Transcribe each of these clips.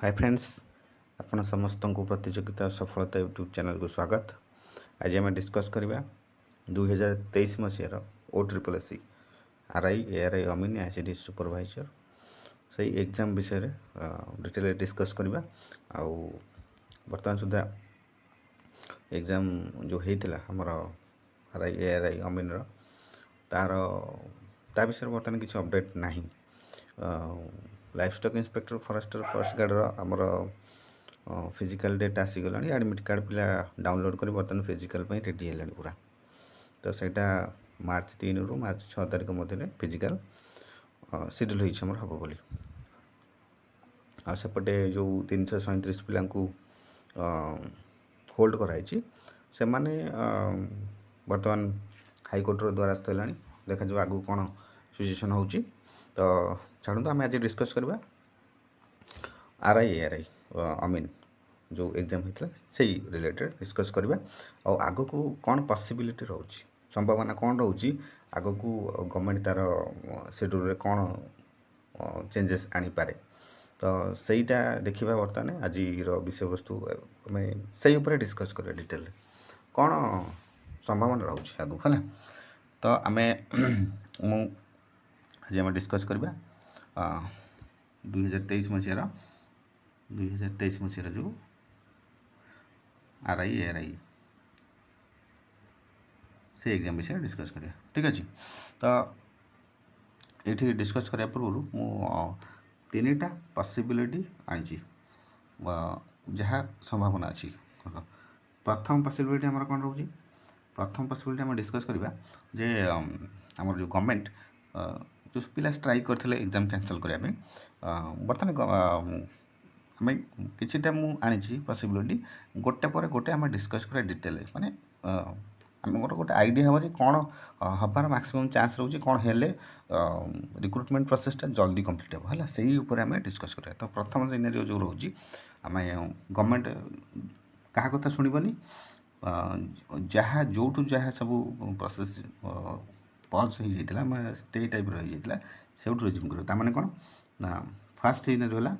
Hi friends, आपण समस्त को प्रतियोगिता सफलता यूट्यूब चैनल को स्वागत। आज आम डिस्कस करवा 2023 मसीहार OSSC RI ARI अमीन ICD सुपरवाइजर से एग्जाम विषय डिटेल डिस्कस करवा। आउ बर्तमान सुधा एग्जाम जो होता हमर RI ARI अमीन तार ता विषय बर्तमान किसी अपडेट नहीं। Livestock inspector forester forest guard आमर फिजिकल डेट आसीगला एडमिट कार्ड पिला डाउनलोड कर बर्तमान फिजिकल रेडी है पूरा। तो सेटा मार्च 3 रु मार्च 6 तारिख मध्य फिजिकल शेड्यूल होमर हम बोली। आसेपटे जो 337 पिला होल्ड कराई से माने बर्तमान हाईकोर्टर द्वारस्थ है। देखा जो आगू कौन सिचुएशन हो तो छाड़ू आम आज डिस्कस करवा RI ARI अमीन जो एग्जाम होता से रिलेटेड डिस्कस करवा। आग को कौन पॉसिबिलिटी रोचे संभावना कौन रोचे आग को गवर्नमेंट तार शेड्यूल कौन चेंजेस आनी पारे तो सहीटा देखा। बर्तमान आज विषय वस्तु आम से डिस्कस करा डिटेल कौन संभावना रोचे आग है। तो आम आज आम डिस्कस करवा 2023 मसीहार जो RI ARI से एग्जाम विषय डिस्कस करिया। ठीक अच्छे तो ये डिस्कस करने पूर्व मुझे 3टा पॉसिबिलिटी आनी जहाँ संभावना अच्छी। प्रथम पॉसिबिलिटी आमर कौन रोचे प्रथम पॉसिबिलिटी आम डिस्कस करवा जे आमर जो गवर्नमेंट जो पिला स्ट्राइक करते एग्जाम कैंसल करने बर्तमान आम किटा मुझे पॉसिबिलिटी गोटे पर गोटे आम डिस्कस करा डिटेल माने आमर गोटे आइडिया हम कौन हबार मैक्सिमम चांस रोचे कौन हेले रिक्रुटमेंट प्रोसेसटा जल्दी कंप्लीट हो है से आम डिस्कस करा। तो प्रथम सिनेरियो जो रोचे आम गवर्नमेंट क्या कथा शुणबनी जहाँ जो जहाँ सब प्रोसेस पज हो जाता स्टे टाइप रही जाता से रिज्यूम कर ताने कौन ना फास्ट सिनेरियो है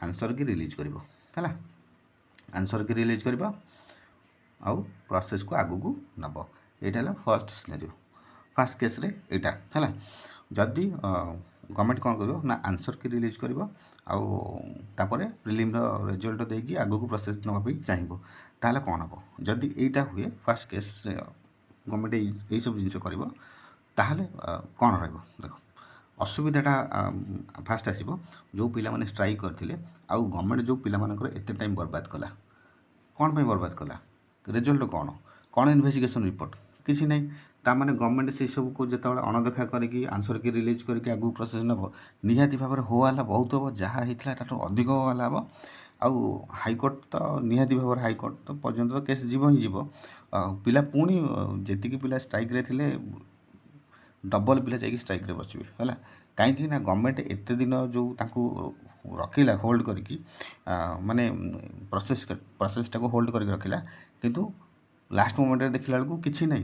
आंसर की रिलीज कर आंसर की रिलीज कर आउ प्रोसेस को आगू को नब यहाँ फर्स्ट सिनेरियो फास्ट केस रे एटा है। जदि गवर्नमेंट कौन कर ना आंसर की रिलीज कर आउे प्रिलिम रिजल्ट देकी आगू को प्रोसेस नापी चाहिए ताल कौन हम जदि यहाँ हुए फास्ट केस गवर्नमेंट यही सब जिन कर कौन रख असुविधाटा फास्ट आसो जो पिला माने स्ट्राइक करते आउ गवर्नमेंट जो पिला मानकर एते टाइम बर्बाद कला कौन पे बर्बाद कला रिजल्ट कौन कौन इन्वेस्टिगेशन रिपोर्ट किसी नहीं ताने गवर्नमेंट से सब को जो अणदेखा करके आंसर की रिलीज करके आगू प्रोसेस नब निहाती भाव में होगा बहुत हम जहाँ होता अधिक होगा हम आउ हाईकोर्ट तो निहाती भाव हाईकोर्ट तो पर्यंत तो केस जीव ही जीव पिला पुणी जी पिला स्ट्राइक रे थिले डबल पिला जाकि स्ट्राइक रे बसवे है कहीं ना गवर्नमेंट एत दिन जो रखिला होल्ड करके माने प्रोसेसटा को होल्ड करके रखिला किंतु लास्ट मोमेंट देखला बेलू किसी ना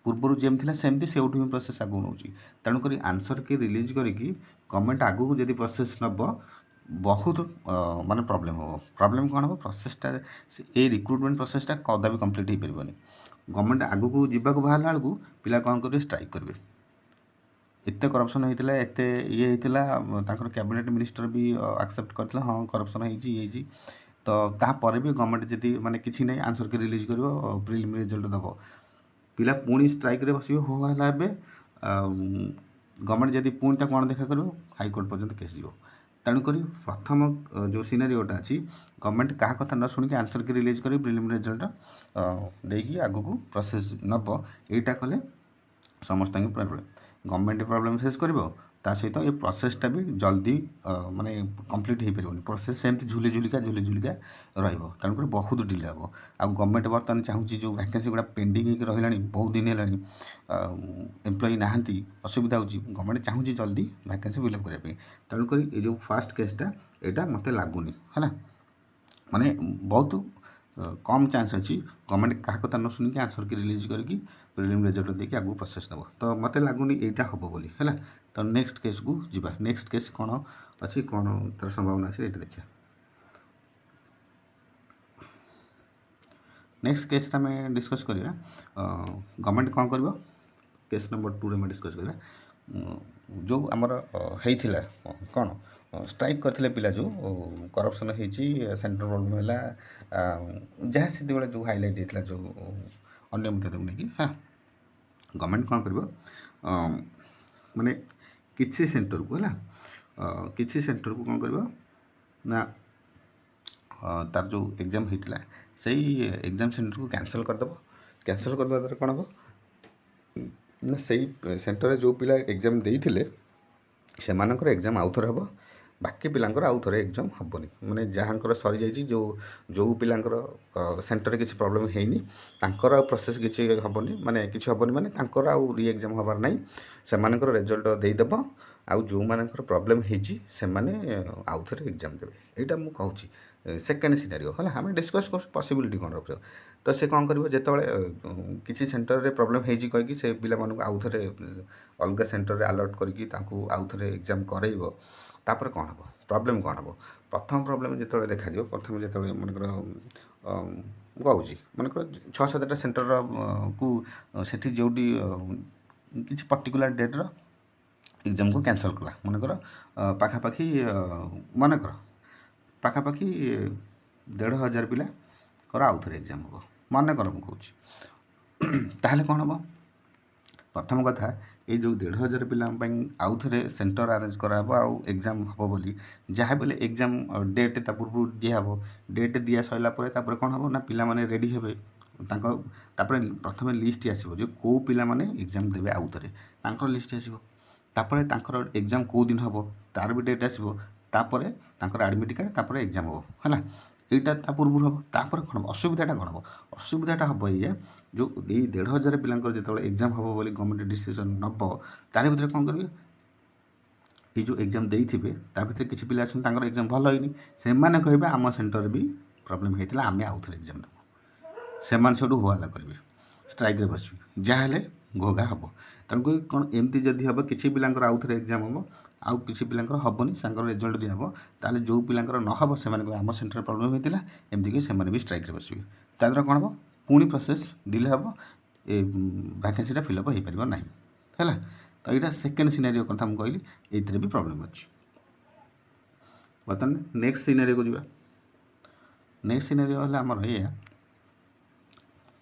पूर्वर जमी थी सेमती से प्रोसेस आगू नौ तेणुक आंसर की रिलीज करके गवर्नमेंट आगू को जब प्रोसेस नब बहुत माने प्रॉब्लम हो प्रॉब्लम कौन हम प्रोसेसटा ये रिक्रुटमेंट प्रोसेसटा कदापि कंप्लीट हो पारबनी गवर्नमेंट आगू को जीवाक बाहर बेलू पिला कौन करेंगे स्ट्राइक करेंगे एते करप्शन होता एते ये होता कैबिनेट मिनिस्टर भी एक्सेप्ट करते हाँ करप्शन होती तो तापर भी गवर्नमेंट जी माने किसी नहीं आंसर की रिलीज कर प्रिलिम रिजल्ट दब पिला पुणी स्ट्राइक रे बस हो है गवर्नमेंट जब पुणी कौन देखा कर हाईकोर्ट पर्यंत केस जीव तेणुक प्रथम जो सिनेरियोटा अच्छी गवर्नमेंट क्या कथा न शुणिक आंसर की रिलीज कर प्रिलिम रिजल्ट देकी आगू को प्रोसेस नब यहीटा कले समस्त प्रॉब्लम गवर्नमेंट प्रॉब्लम फेस कर सहित ये प्रोसेसटा भी जल्दी माने कंप्लीट हो पारबनी प्रोसेस सेमती झुली झुलिका तेणुक बहुत डिले हम आ गवर्नमेंट बर्तमान चाहूँगी जो वैकेंसी गुड़ा पेंडिंग रहा बहुत दिन है एम्प्लॉई नहांती असुविधा हो गवर्नमेंट चाहूँगी जल्दी वैकेंसी फिलअप करने तेणुक ये जो फास्ट केसटा यहाँ मत लगुनि है माने बहुत कम चांस अच्छी गवर्नमेंट क्या कथा न शुणिक आंसर की रिलीज करके प्रिलिम रिजल्ट देखिए आगू प्रोसेस नब तो मत लगुनि यहाँ हम बोली है। तो नेक्स्ट केस को जीवा नेक्स्ट केस कौन अच्छी कौन तार संभावना अच्छी ये देखिए नेक्स्ट केस आम डिस्कस करवा गवर्नमेंट कौन कर केस नंबर 2 में डिस्कस करवा जो आमर होता कौन स्ट्राइक करते पिला जो करप्शन होती सेंट्रल प्रॉब्लम है जहाँ से जो हाईलाइट होता जो अनियमितता को लेकिन हाँ गवर्नमेंट कौन कर माने किसी सेंटर को है किसी सेंटर को कौन कर ना तार जो एग्जाम होता से एग्जाम सेंटर को कैंसल करदेव कैंसल करवा द्वारा कौन हम ना से सेंटर जो पिला एग्जाम देते से एग्जाम आउ थे हम बाकी पिलांकर आउ थे एग्जाम हेनी माने जहाँकर सरी जाइए जो जो पिलांकर सेंटर किसी प्रॉब्लम है तांकर प्रोसेस किसी हेनी माने किसी हेनी माने तांकर आउ री एग्जाम हबार ना से रिजल्ट देदेव आउ जो मानकर प्रॉब्लम होती से आउ थे एग्जाम देवे यहाँ मुझे कहूँ सेकेंड सिनारियो है आम डिस्कस कर पॉसिबिलिटी कौन रख तो से कौन कर जो किसी सेंटर रे प्रॉब्लम होगी कहीकि से पिला आउ थे अलग सेंटर रे अलर्ट करके आउ थे एग्जाम करइब तापर कौन हम प्रॉब्लम कौन हम प्रथम प्रॉब्लम जो देखा प्रथम जो मनकर कहूँ मनकर 6-7टा सेंटर को सेठी जो किसी पर्टिकुलर डेट्र एग्जाम को कैंसल कला मनकर पाखापाखि मनकर पाखापाखि 1,500 पिला कर आउ थे एग्जाम हम मनकर मुझे ताहले कौन हम प्रथम कथा ये जो 1,500 पिला आउ थे सेंटर आरेंज कराब आउ एग्जाम हम बोली जहाँ बेले एग्जाम डेट ता पूर्व दिहब डेट दिया सरला कौन हम ना पिला माने रेडी हेबे प्रथम लिस्ट आसो जो कौ पिला माने एग्जाम देवे आउ थे लिस्ट आसो तापर एग्जाम कौ दिन हम तार भी डेट आसो तापर एडमिट कार्ड तापर एग्जाम हम है यहाँ पूर्व हम तापर कौन असुविधाटा कौन हम असुविधाटा हम ये जो 1,500 पिलांकर जो एग्जाम हम बोली गवर्नमेंट डिसीजन नब तार भर कौन करेंगे ये जो एग्जाम देते भर किसी पिला एग्जाम भल होनी से कहे आम सेंटर भी प्रॉब्लम होता आम आउ थे एग्जाम देव से हुआला करेंगे स्ट्राइक बस जहाँ घोघा हम तेणुक कौन एमती जदि हम किसी पिलांकर आउ थे एग्जाम हम आउ किसी पिलांकर हेनी सांकर रिजल्ट दिहब ताले जो पिलांकर न हम से आम सेंटर प्रॉब्लम होता एमती से भी स्ट्राइक बसवे ताद्वारा कौन हम पुणी प्रोसेस डिले हम ए वैकेंसीटा फिलअप हो पार ना है तो यहाँ सेकेंड सिनारियो कथा मुझे कहली ये भी प्रॉब्लम अच्छी बर्तमान नेक्स्ट सिनारियो को जावा नेक्स्ट सिनारियो है आमर ये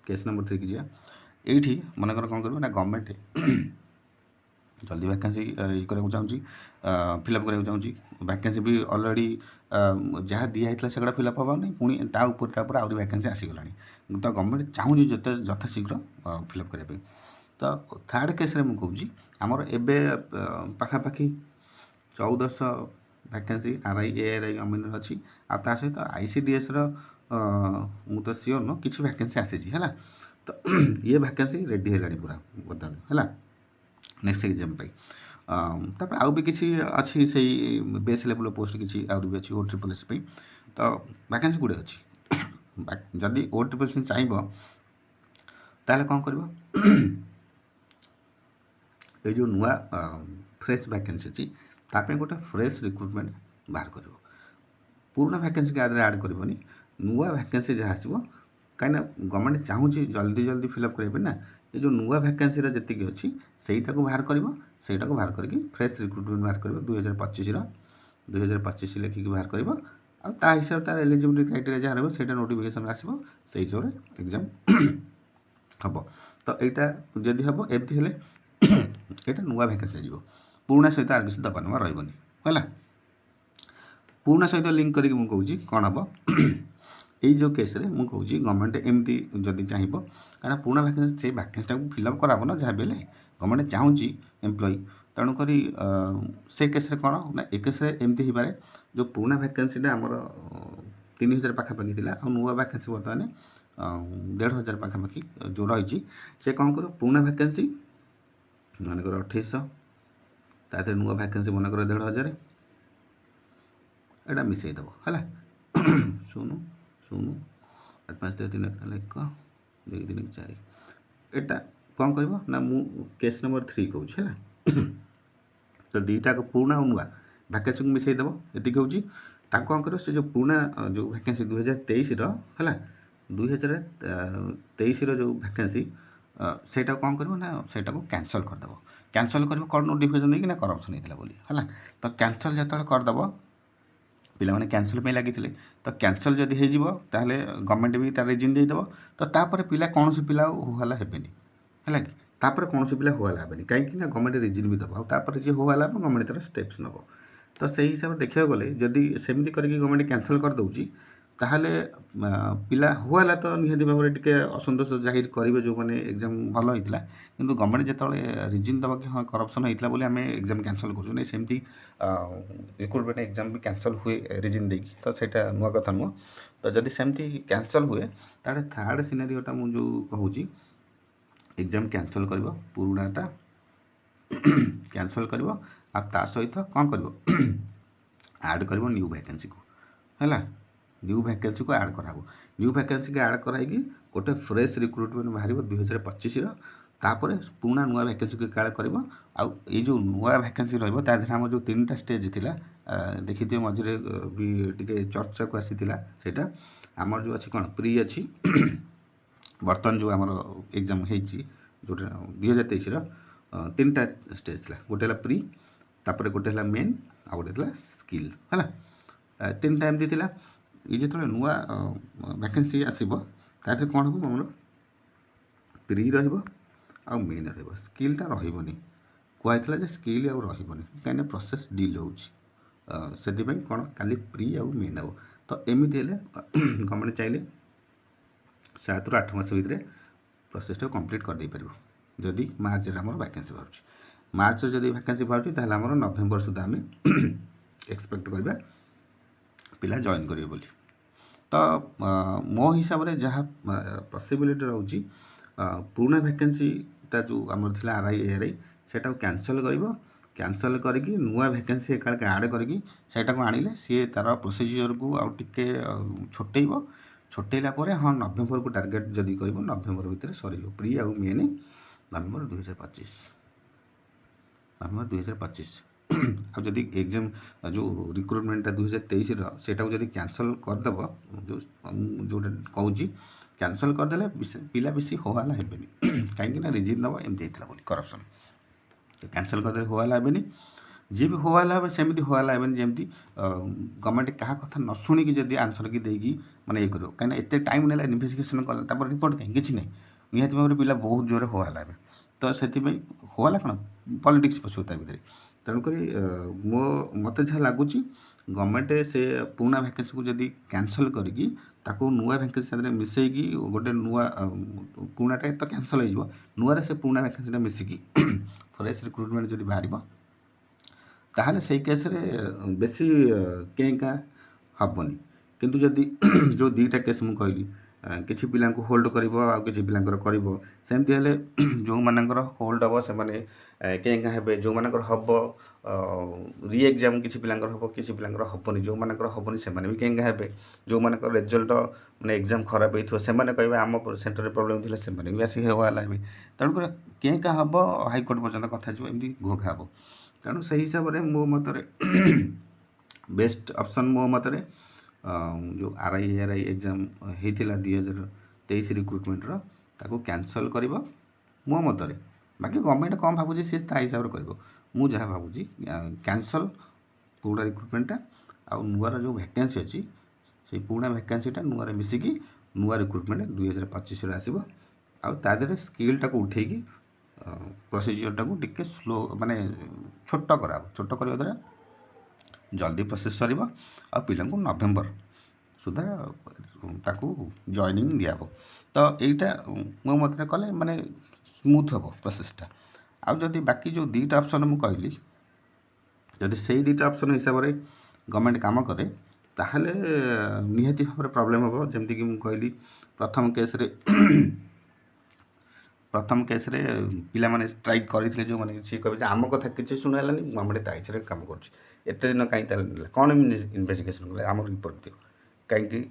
केस नंबर 3 की जा ये मनकर कौन कर गवर्नमेंट जल्दी वैकेंसी ये कराया चाहूँगी फिलअप कराया चाहूँगी वैकेंसी भी ऑलरेडी जहाँ दिखाई से फिलअप हम नहीं पुणी तापर आहरी वैकेंसी आसीगला तो गवर्नमेंट चाहूँ जो यथाशीघ्र फिलअप करने तो थर्ड केस मुझे कहूँ आमर एवं पाखापाखि 1400 वैकेंसी RI ARI अमीन अच्छी आ सहित ICDS मु तो सियोर न कि वैकेंसी आसी है तो ये वैकेंसी रेडी है पूरा बर्तमान है नेक्स्ट एग्जाम तापर आउ भी किसी अच्छी से बेस लेवल पोस्ट किसी आउ भी अच्छी OSSS तो वैकेंसी गुड़े अच्छी जदि OSSS चाहिए ताले कौन कर ये जो नुआ फ्रेश वैकेंसी अच्छी ताप गोटे फ्रेश रिक्रुटमेंट बाहर कर पुराना वैकेंसी के आदि आड करनी नुआ वैकेंसी जहाँ आसो कहीं गवर्नमेंट चाहूँ जल्दी जल्दी फिलअप करेंगे ना ये जो नुआ वैकेंसी जी अच्छी सहीटा को बाहर करके फ्रेश रिक्रुटमेंट बाहर कर 2025 लिखिकी बाहर कर ता हिसाब तार एलिजिबिलिटी क्राइटेरिया जहाँ रहा है नोटिफिकेशन आसो से हिसाब से एग्जाम हम तो यहाँ जदि हम एमती हेले यहाँ नुआ वैकेंसी आजो पुराना सहित आर किसी दबा नवा रही है पुराना सहित लिंक करके मुझे कहूँ कौन हम ये जो केस रे मुझे कहूँ गवर्नमेंट एमती जदि चाहिए कहीं पुराना वैकेंसी से वैकेंसीटा को फिलअप कराब ना जहाँ भी गवर्नमेंट चाहूँ एम्प्लॉई तेणुक से केस रे कौन ना ए केस एमती हो पाए जो पुराना वैकेंसीटा आमर 3,000 पाखापाखि थी आ नुआ वैकेंसी बर्तमान 1,500 पाखापाखि जो रही से कौन कर पुराना वैकेंसी मनकर 2800 तार नुआ वैकेंसी मनकर 1,500 यहाँ मिसेदेव है शून्य 8 5 3 1 2 3 4 एटा कौन कर ना मु केस नंबर 3 कहूँ है तो दुईटा पुराना नुआ वैकेंसी को मिसेदेव ये कहूँ कौन कर से जो पुराना जो वैकेंसी 2023 है 2023 जो भैकेंसी सेटा कौन कर ना सेटा को कैंसल करदेव कैंसल कर कौन नोटिफिकेशन देगी ना करप्शन होता है तो कैंसल जो करदेव पिलाने कैंसल पे लगी तो कैंसल जदि हो गवर्नमेंट भी तार रिजिन देदेव तो तापर पिला कौन से पिला होला हेबेनी है कि तापर कौन से पिला होला हेबेनी कहीं गवर्नमेंट रिजिन भी दब आपर जी होला गवर्नमेंट तार स्टेप्स नब तो से हिसाब से देखा गले जदि सेमती करके गवर्नमेंट कैंसल कर दउची ताहले पिला होला तो निहाती भाव में टी असंतोष जाहिर करेंगे जो मैंने एग्जाम भल होता किंतु गवर्नमेंट जिते रिजिन दबा कि हाँ करप्शन होता बोली आम एग्जाम कैंसल कर सेमती रिक्रुटमेंट एग्जाम भी कैंसल हुए रिजिन देकी तो सहीटा नुआ कथा नुह तो जदि सेमती कैंसल हुए ताले थर्ड सिनारियोटा मु जो कहूँ एग्जाम कैंसल कर पुराणाटा कैंसल कर सहित कौन कर आड कर न्यू वैकेंसी को है न्यू वैकेंसी को आड कराब न्यू वैकेंसी को आड कराई गोटे फ्रेश रिक्रुटमेंट बाहर 2025 तापर पुणा नुआ वैकेंसी को काल कर जो नुआ वैकेंसी रही आम जो 3टा स्टेज थी देखिए मझे भी टे चर्चा को आसाला आमर जो अच्छी कौन प्री अच्छी बर्तमान जो आम एग्जाम जो 2023 3टा स्टेज थी गोटे प्री तापर गोटे मेन आ गोटे स्किल है 3टा एमती थी ये जो नुआ वैकेंसी आसो तार कौन हम आम प्री रहा मेन स्किलटा रही कहला स्किल आउ रही कहीं प्रोसेस डिले होती कौन खाली प्री आउ मेन हम तो एमती गवर्नमेंट चाहिए 7 ରୁ 8 मास भितर प्रोसेसटा कंप्लीट कर दे पार जदि मार्च आम वैकेंसी बाहर मार्च जदि वैकेंसी बाहर आम नवेम्बर सुधा आम एक्सपेक्ट करवा पिला जॉइन करेंगे बोली तो मो हिसाब से जहाँ पॉसिबिलिटी रोची पुराना वैकेंसीटा जो आम थी RI सेटा कैंसल कैंसल करके नुआ वैकेंसी एक आड करके आनिले सी तार प्रोसीजर को आउ टिके छोटेला हाँ नवेम्बर को टार्गेट जदि कर नवेम्बर भितर सर प्री आउ मेन नवेम्बर 2025 अब जदि एग्जाम जो रिक्रुटमेंटा 2023 सेटा जदि कैंसल करदेव जोटा कहूँ कैंसल करदे पिला बेसी होला हेबेनी कहीं रिजिन दब एमती बोली करप्शन तो कैंसल करदे होला हेबेनी जी भी होला सेमती होला हेबेनी जमती गवर्नमेंट क्या कथा न शुणिकी जदि आंसर की देगी माने ये करो कहीं एत टाइम ना इन्वेस्टिगेशन कला रिपोर्ट कहीं किसी नहीं निहाती भाव में पिला बहुत जोर होला तो से होला कौन पॉलिटिक्स पछुता भितर तेणुक मो मत जहाँ लगुच गवर्नमेंट से पुराना वैकेंसी को जदि कैंसल करके नुआ वैकेंसी मिसेगी गोटे नुआ पुराणाटा तो कैंसल हो नुआर से पुराना वैकेंसीटा मिसिकी फ्रेश रिक्रुटमेंट जदि बाहर ताहले से केस बेसी कें का हेनी किंतु जदि जो 2टा केस मुझे कहली किसी पिला होल्ड कर किसी पिलांकर सेमती हेले जो मानकर होल्ड हम से कें हे जो मानकर हम री एग्जाम किसी पिलांकर हम किसी पिलांकर हेनी जो मानकर हेनी से भी कें हे जो मानकर रिजल्ट माने एग्जाम खराब होता से कहे आम सेंटर प्रोब्लेम थी से भी आसिक होला तेणुक कें का हम हाइकोर्ट पर्यटन कथा एमती घोघा हम तेणु से हिसाब से मो मतरे बेस्ट ऑप्शन मो मतरे जो RI एग्जाम होता 2023 रिक्रुटमेंटर ताको कैंसल कर मो मतरे बाकी गवर्नमेंट कौन भावुँ सी हिसाब से कर मु जहाँ भावुँ कैंसल पुराना रिक्रुटमेंटा आ नुआर जो वैकेंसी अच्छी से पुराना वैकेंसीटा नुआर मिसिकी नुआ रिक्रुटमेंट 2025 आसो आदि स्किलटा को उठेकी प्रोसीजरटा को टिके स्लो माने छोट करवा द्वारा जल्दी प्रोसेस सर आ पिला नवेम्बर सुधा ताकू जॉइनिंग दिया तो यहीटा मो मत कले माने स्मूथ हम प्रोसेसटा आउ जदि बाकी जो 2टा ऑप्शन मुझे कहली जदि से 2टा ऑप्शन हिसाब से गवर्नमेंट काम करे ताहले निहाती भाव में प्रॉब्लम हम जमती कि मुझे कहली प्रथम केस रे पिला माने स्ट्राइक करते जो मैंने सी कहे आम कथा किसी शुणालानी गवर्नमेंट ता हिसाब से काम करते दिन कहीं कौन इन्वेस्टिगेशन कले आम रिपोर्ट दियो कहीं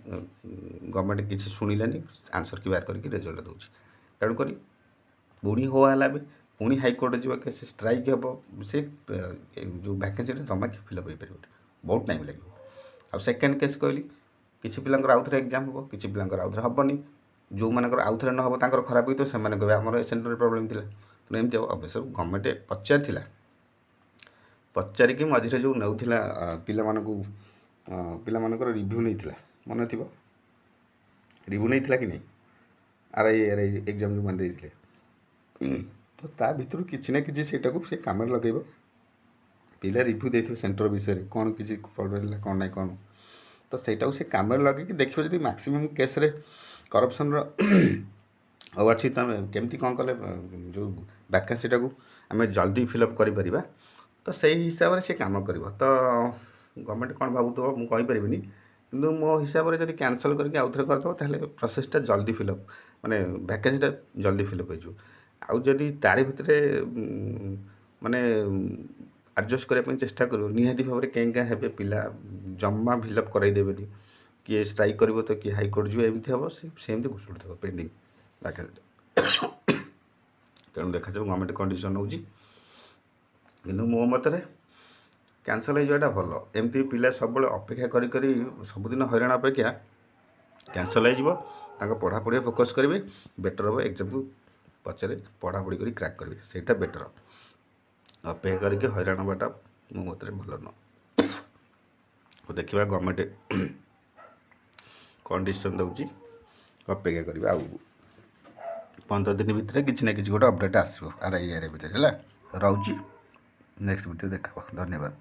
गवर्नमेंट किसी शुणानी आंसर की बाहर करके रिजल्ट दूसरी तेणुक पुणी होला पुणी हाइकोर्ट जा केस स्ट्राइक हम से जो वैकेंसी जमा कि फिलअप हो पार बहुत टाइम लगे आ सेकेंड केस कहली କିଛି ପିଲାଙ୍କର ଆଉ ଥରେ ଏକ୍ଜାମ୍ ହେବ, କିଛି ପିଲାଙ୍କର ଆଉ ଥରେ ହେବନି। ଯେଉଁମାନଙ୍କର ଆଉ ଥରେ ନ ହେବ ତାଙ୍କର ଖରାପ ହେଇଥିବ, ସେମାନେ କହିବେ ଆମର ଏ ସେଣ୍ଟରରେ ପ୍ରୋବ୍ଲେମ୍ ଥିଲା। ତେଣୁ ଏମିତି ହେବ। ଅବଶ୍ୟ ଗଭର୍ଣ୍ଣମେଣ୍ଟ ପଚାରିଥିଲା, ପଚାରିକି ମଝିରେ ଯେଉଁ ନେଉଥିଲା ପିଲାମାନଙ୍କର ରିଭ୍ୟୁ ନେଇଥିଲା, ମନେ ଥିବ, ରିଭ୍ୟୁ ନେଇଥିଲା କି ନାହିଁ, ଆର୍ଆଇ ଏକ୍ଜାମ୍ ଯେଉଁମାନେ ଦେଇଥିଲେ। ତ ତା ଭିତରୁ କିଛି ନା କିଛି ସେଇଟାକୁ ସେ କାମରେ ଲଗେଇବ। ପିଲା ରିଭ୍ୟୁ ଦେଇଥିବେ ସେଣ୍ଟର ବିଷୟରେ, କ'ଣ କିଛି ପ୍ରୋବ୍ଲେମ୍ ହେଲା କ'ଣ ନାହିଁ କ'ଣ, ତ ସେଇଟାକୁ ସେ କାମରେ ଲଗେଇକି ଦେଖିବ ଯଦି ମାକ୍ସିମମ୍ କେସ୍ରେ କରପ୍ସନ୍ର ଆଉ ଅଛି, ତୁମେ କେମିତି କ'ଣ କଲେ ଯେଉଁ ଭ୍ୟାକେନ୍ସିଟାକୁ ଆମେ ଜଲ୍ଦି ଫିଲ୍ଅପ୍ କରିପାରିବା, ତ ସେଇ ହିସାବରେ ସେ କାମ କରିବ। ତ ଗଭର୍ଣ୍ଣମେଣ୍ଟ କ'ଣ ଭାବୁଥିବ ମୁଁ କହିପାରିବିନି, କିନ୍ତୁ ମୋ ହିସାବରେ ଯଦି କ୍ୟାନସଲ୍ କରିକି ଆଉ ଥରେ କରିଦେବ ତାହେଲେ ପ୍ରୋସେସ୍ଟା ଜଲ୍ଦି ଫିଲ୍ଅପ୍, ମାନେ ଭ୍ୟାକେନ୍ସିଟା ଜଲ୍ଦି ଫିଲ୍ଅପ୍ ହେଇଯିବ। ଆଉ ଯଦି ତାରି ଭିତରେ ମାନେ ଆଡ଼ଜଷ୍ଟ କରିବା ପାଇଁ ଚେଷ୍ଟା କରିବ, ନିହାତି ଭାବରେ କେଁ କେଁ ହେବେ ପିଲା, ଜମା ଫିଲ୍ଅପ୍ କରାଇଦେବେନି। କିଏ ଷ୍ଟ୍ରାଇକ୍ କରିବ ତ କିଏ ହାଇକୋର୍ଟ ଯିବ, ଏମିତି ହେବ। ସେମିତି ଘୁଷୁରୁଥିବ ପେଣ୍ଡିଂ ଭ୍ୟାକେନ୍ସି। ତେଣୁ ଦେଖାଯାଉ ଗଭର୍ଣ୍ଣମେଣ୍ଟ କ'ଣ ଡିସିସନ୍ ନେଉଛି, କିନ୍ତୁ ମୋ ମତରେ କ୍ୟାନସଲ୍ ହେଇଯିବାଟା ଭଲ। ଏମିତି ପିଲା ସବୁବେଳେ ଅପେକ୍ଷା କରି କରି ସବୁଦିନ ହଇରାଣ ଅପେକ୍ଷା କ୍ୟାନସଲ୍ ହେଇଯିବ, ତାଙ୍କ ପଢ଼ାପଢ଼ିରେ ଫୋକସ୍ କରିବେ, ବେଟର୍ ହେବ। ଏକ୍ଜାମ୍କୁ ପଛରେ ପଢ଼ାପଢ଼ି କରି କ୍ରାକ୍ କରିବେ, ସେଇଟା ବେଟର୍। ଅପେକ୍ଷା କରିକି ହଇରାଣ ହେବାଟା ମୋ ମତରେ ଭଲ ନୁହଁ। ଦେଖିବା ଗଭର୍ଣ୍ଣମେଣ୍ଟ କ'ଣ ଡିସିସନ୍ ଦେଉଛି, ଅପେକ୍ଷା କରିବା। ଆଉ 15 ଦିନ ଭିତରେ କିଛି ନା କିଛି ଗୋଟେ ଅପଡ଼େଟ୍ ଆସିବ ଆର୍ଆଇ ଭିତରେ, ହେଲା। ରହୁଛି, ନେକ୍ସଟ ଭିଡ଼ିଓ ଦେଖାହେବ। ଧନ୍ୟବାଦ।